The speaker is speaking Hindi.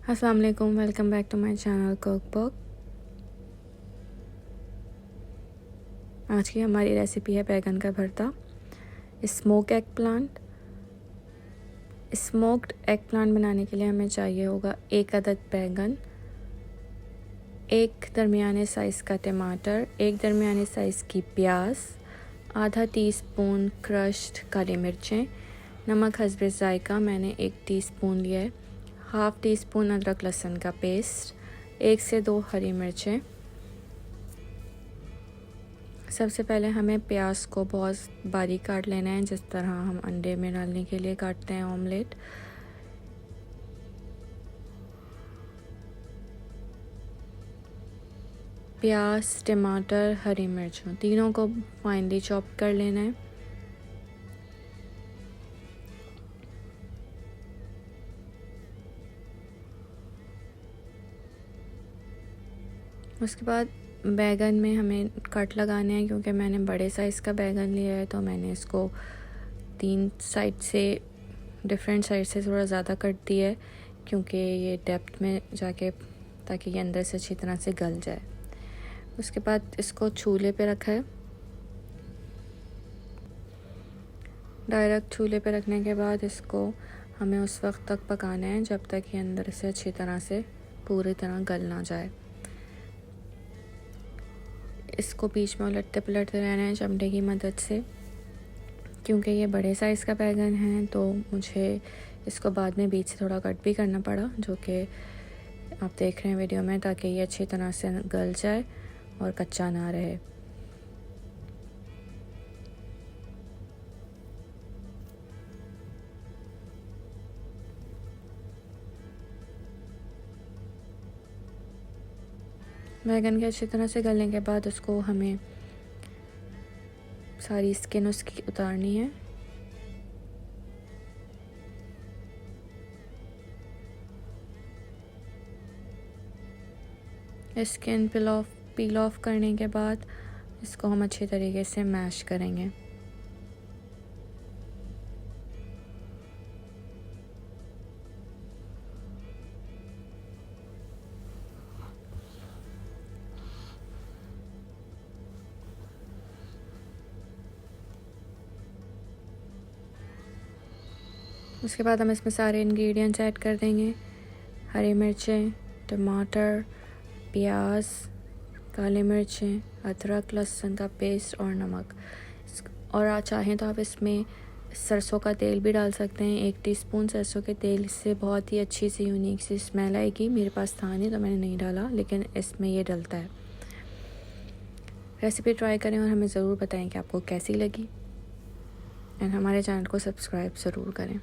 अस्सलाम वालेकुम, welcome back to my channel cook book. आज की हमारी रेसिपी है बैगन का भरता। Smoked egg plant. Smoked egg plant बनाने के लिए हमें चाहिए होगा 1 अदद बैगन, 1 दरमियाने साइज़ का टमाटर, 1 दरमियाने साइज़ की प्याज, आधा टीस्पून क्रश्ड काली मिर्चें, नमक हस्बे ज़ायका मैंने 1 टीस्पून लिया है, हाफ़ टी स्पून अदरक लहसुन का पेस्ट, 1 से 2 हरी मिर्चें। सबसे पहले हमें प्याज को बहुत बारीक काट लेना है, जिस तरह हम अंडे में डालने के लिए काटते हैं ऑमलेट। प्याज, टमाटर, हरी मिर्चों तीनों को फाइनली चॉप कर लेना है। उसके बाद बैगन में हमें कट लगाने हैं, क्योंकि मैंने बड़े साइज़ का बैगन लिया है तो मैंने इसको 3 साइड से डिफरेंट साइड से थोड़ा ज़्यादा कट दिया है, क्योंकि ये डेप्थ में जाके ताकि ये अंदर से अच्छी तरह से गल जाए। उसके बाद इसको चूल्हे पे रखा है। डायरेक्ट चूल्हे पे रखने के बाद इसको हमें उस वक्त तक पकाना है जब तक ये अंदर से अच्छी तरह से पूरी तरह गल ना जाए। इसको बीच में उलटते पलटते रहना है चमटे की मदद से, क्योंकि ये बड़े साइज़ का बैगन है तो मुझे इसको बाद में बीच से थोड़ा कट भी करना पड़ा, जो कि आप देख रहे हैं वीडियो में, ताकि ये अच्छी तरह से गल जाए और कच्चा ना रहे। बैगन के अच्छी तरह से गलने के बाद उसको हमें सारी स्किन उसकी उतारनी है। स्किन पील ऑफ करने के बाद इसको हम अच्छी तरीके से मैश करेंगे। उसके बाद हम इसमें सारे इंग्रेडिएंट्स ऐड कर देंगे। हरी मिर्चें, टमाटर, प्याज, काली मिर्चें, अदरक लहसुन का पेस्ट और नमक। और आप चाहें तो आप इसमें सरसों का तेल भी डाल सकते हैं। 1 टीस्पून सरसों के तेल से बहुत ही अच्छी सी यूनिक सी स्मेल आएगी। मेरे पास था नहीं तो मैंने नहीं डाला, लेकिन इसमें ये डलता है। रेसिपी ट्राई करें और हमें ज़रूर बताएं कि आपको कैसी लगी, एंड हमारे चैनल को सब्सक्राइब ज़रूर करें।